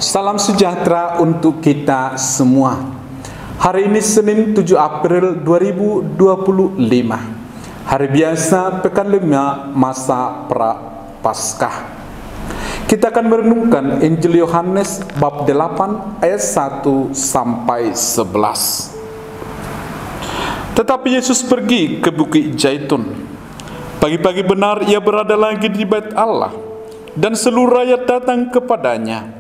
Salam sejahtera untuk kita semua. Hari ini Senin 7 April 2025. Hari biasa pekan 5 masa Prapaskah. Kita akan merenungkan Injil Yohanes bab 8 ayat 1 sampai 11. Tetapi Yesus pergi ke Bukit Zaitun. Pagi-pagi benar ia berada lagi di Bait Allah, dan seluruh rakyat datang kepadanya.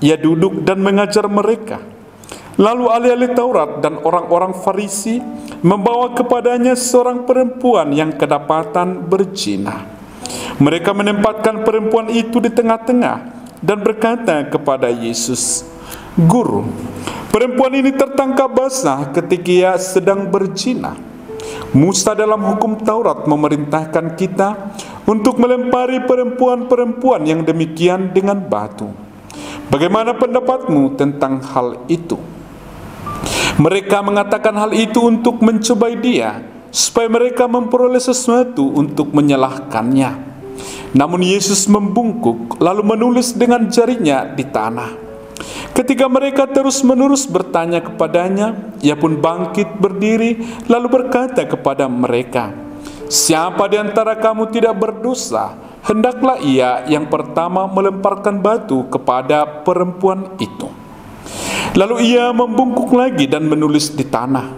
Ia duduk dan mengajar mereka. Lalu ahli-ahli Taurat dan orang-orang Farisi membawa kepadanya seorang perempuan yang kedapatan berzina. Mereka menempatkan perempuan itu di tengah-tengah dan berkata kepada Yesus, "Guru, perempuan ini tertangkap basah ketika ia sedang berzina. Musa dalam hukum Taurat memerintahkan kita untuk melempari perempuan-perempuan yang demikian dengan batu. Bagaimana pendapatmu tentang hal itu?" Mereka mengatakan hal itu untuk mencobai dia, supaya mereka memperoleh sesuatu untuk menyalahkannya. Namun Yesus membungkuk, lalu menulis dengan jarinya di tanah. Ketika mereka terus-menerus bertanya kepadanya, ia pun bangkit berdiri, lalu berkata kepada mereka, "Siapa di antara kamu tidak berdosa, hendaklah ia yang pertama melemparkan batu kepada perempuan itu." Lalu ia membungkuk lagi dan menulis di tanah.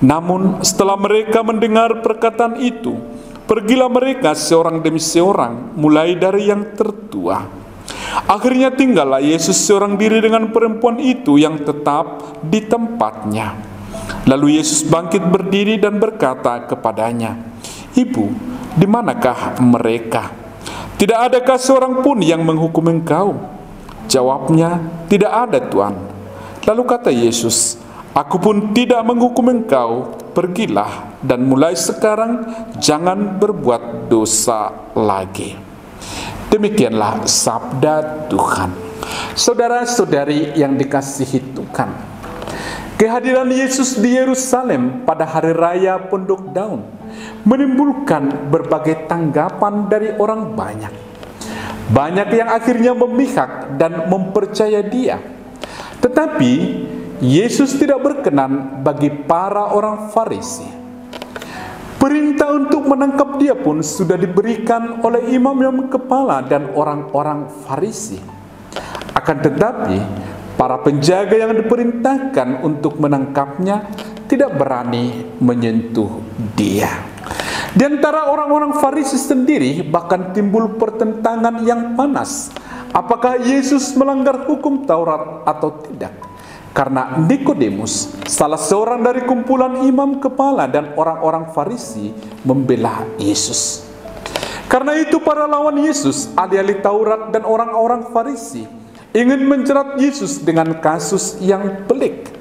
Namun setelah mereka mendengar perkataan itu, pergilah mereka seorang demi seorang, mulai dari yang tertua. Akhirnya tinggallah Yesus seorang diri dengan perempuan itu yang tetap di tempatnya. Lalu Yesus bangkit berdiri dan berkata kepadanya, "Ibu, di manakah mereka? Tidak adakah seorang pun yang menghukum engkau?" Jawabnya, "Tidak ada, Tuhan." Lalu kata Yesus, "Aku pun tidak menghukum engkau. Pergilah, dan mulai sekarang jangan berbuat dosa lagi." Demikianlah sabda Tuhan. Saudara-saudari yang dikasihi Tuhan, kehadiran Yesus di Yerusalem pada hari raya Pondok Daun menimbulkan berbagai tanggapan dari orang banyak. Banyak yang akhirnya memihak dan mempercaya dia. Tetapi Yesus tidak berkenan bagi para orang Farisi. Perintah untuk menangkap dia pun sudah diberikan oleh imam-imam kepala dan orang-orang Farisi. Akan tetapi, para penjaga yang diperintahkan untuk menangkapnya tidak berani menyentuh dia. Di antara orang-orang Farisi sendiri bahkan timbul pertentangan yang panas. Apakah Yesus melanggar hukum Taurat atau tidak? Karena Nikodemus, salah seorang dari kumpulan imam kepala dan orang-orang Farisi, membela Yesus. Karena itu para lawan Yesus, ahli-ahli Taurat dan orang-orang Farisi, ingin menjerat Yesus dengan kasus yang pelik.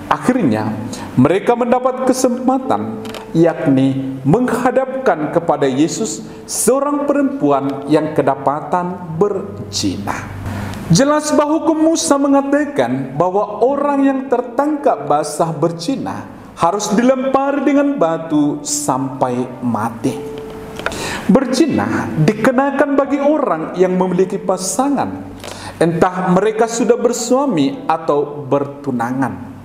Akhirnya mereka mendapat kesempatan, yakni menghadapkan kepada Yesus seorang perempuan yang kedapatan berzina. Jelas bahwa hukum Musa mengatakan bahwa orang yang tertangkap basah berzina harus dilempari dengan batu sampai mati. Berzina dikenakan bagi orang yang memiliki pasangan, entah mereka sudah bersuami atau bertunangan.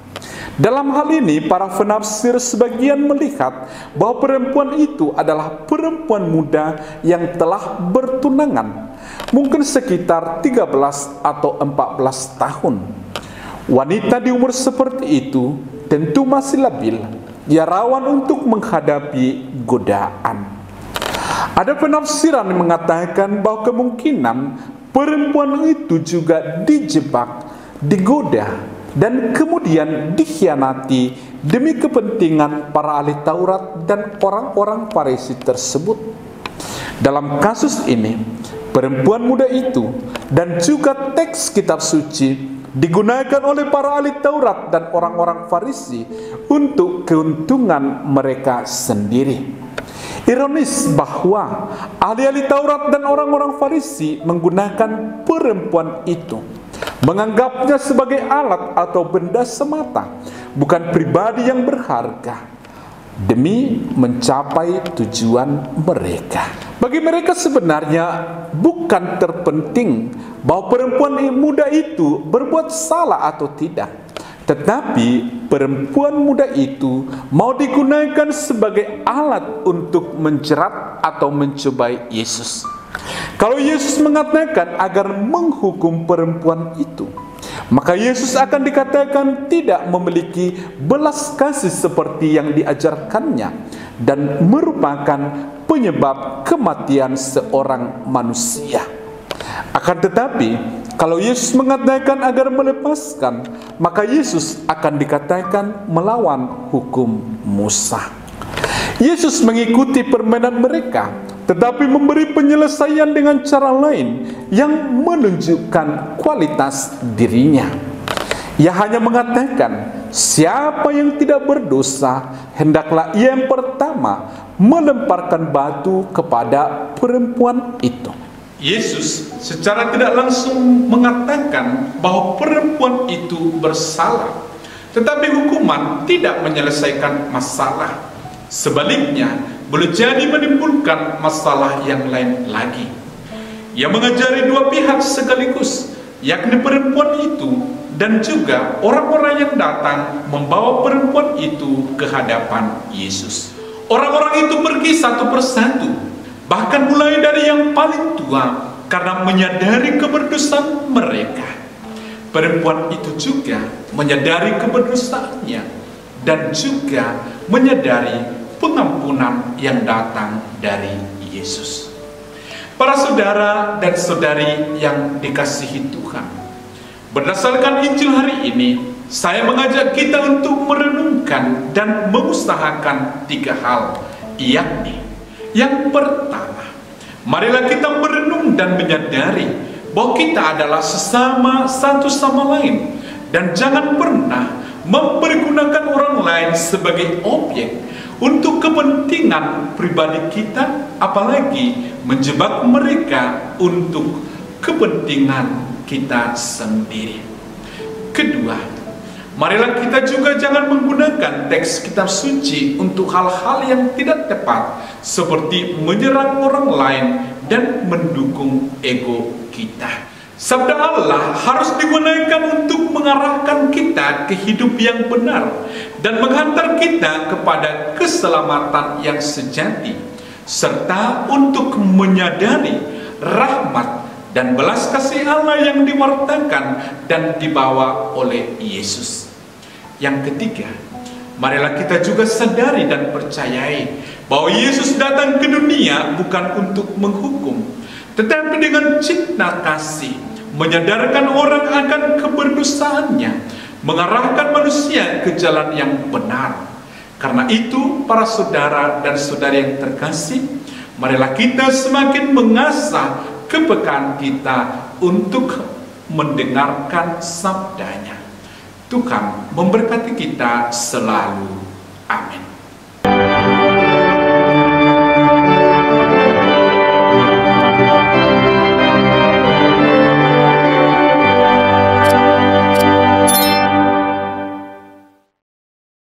Dalam hal ini, para penafsir sebagian melihat bahwa perempuan itu adalah perempuan muda yang telah bertunangan, mungkin sekitar 13 atau 14 tahun. Wanita di umur seperti itu tentu masih labil, ia rawan untuk menghadapi godaan. Ada penafsiran yang mengatakan bahwa kemungkinan perempuan itu juga dijebak, digoda, dan kemudian dikhianati demi kepentingan para ahli Taurat dan orang-orang Farisi tersebut. Dalam kasus ini, perempuan muda itu dan juga teks kitab suci digunakan oleh para ahli Taurat dan orang-orang Farisi untuk keuntungan mereka sendiri. Ironis bahwa ahli-ahli Taurat dan orang-orang Farisi menggunakan perempuan itu, menganggapnya sebagai alat atau benda semata, bukan pribadi yang berharga, demi mencapai tujuan mereka. Bagi mereka sebenarnya bukan terpenting bahwa perempuan muda itu berbuat salah atau tidak, tetapi perempuan muda itu mau digunakan sebagai alat untuk menjerat atau mencobai Yesus. Kalau Yesus mengatakan agar menghukum perempuan itu, maka Yesus akan dikatakan tidak memiliki belas kasih seperti yang diajarkannya dan merupakan penyebab kematian seorang manusia. Akan tetapi, kalau Yesus mengatakan agar melepaskan, maka Yesus akan dikatakan melawan hukum Musa. Yesus mengikuti permainan mereka, tetapi memberi penyelesaian dengan cara lain yang menunjukkan kualitas dirinya. Ia hanya mengatakan, siapa yang tidak berdosa, hendaklah ia yang pertama melemparkan batu kepada perempuan itu. Yesus secara tidak langsung mengatakan bahwa perempuan itu bersalah, tetapi hukuman tidak menyelesaikan masalah. Sebaliknya, boleh jadi menimbulkan masalah yang lain lagi. Ia mengajari dua pihak sekaligus, yakni perempuan itu dan juga orang-orang yang datang membawa perempuan itu ke hadapan Yesus. Orang-orang itu pergi satu persatu, bahkan mulai dari yang paling tua, karena menyadari keberdosaan mereka. Perempuan itu juga menyadari keberdosaannya dan juga menyadari pengampunan yang datang dari Yesus. Para saudara dan saudari yang dikasihi Tuhan, berdasarkan Injil hari ini, saya mengajak kita untuk merenungkan dan mengusahakan tiga hal, yakni yang pertama, marilah kita merenung dan menyadari bahwa kita adalah sesama satu sama lain, dan jangan pernah mempergunakan orang lain sebagai objek untuk kepentingan pribadi kita, apalagi menjebak mereka untuk kepentingan kita sendiri. Kedua, marilah kita juga jangan menggunakan teks kitab suci untuk hal-hal yang tidak tepat, seperti menyerang orang lain dan mendukung ego kita. Sabda Allah harus digunakan untuk mengarahkan kita ke hidup yang benar dan menghantar kita kepada keselamatan yang sejati, serta untuk menyadari rahmat dan belas kasih Allah yang diwartakan dan dibawa oleh Yesus. Yang ketiga, marilah kita juga sadari dan percayai bahwa Yesus datang ke dunia bukan untuk menghukum, tetapi dengan cinta kasih menyadarkan orang akan keberdosaannya, mengarahkan manusia ke jalan yang benar. Karena itu, para saudara dan saudari yang terkasih, marilah kita semakin mengasah kepekaan kita untuk mendengarkan sabdanya. Tuhan memberkati kita selalu. Amin.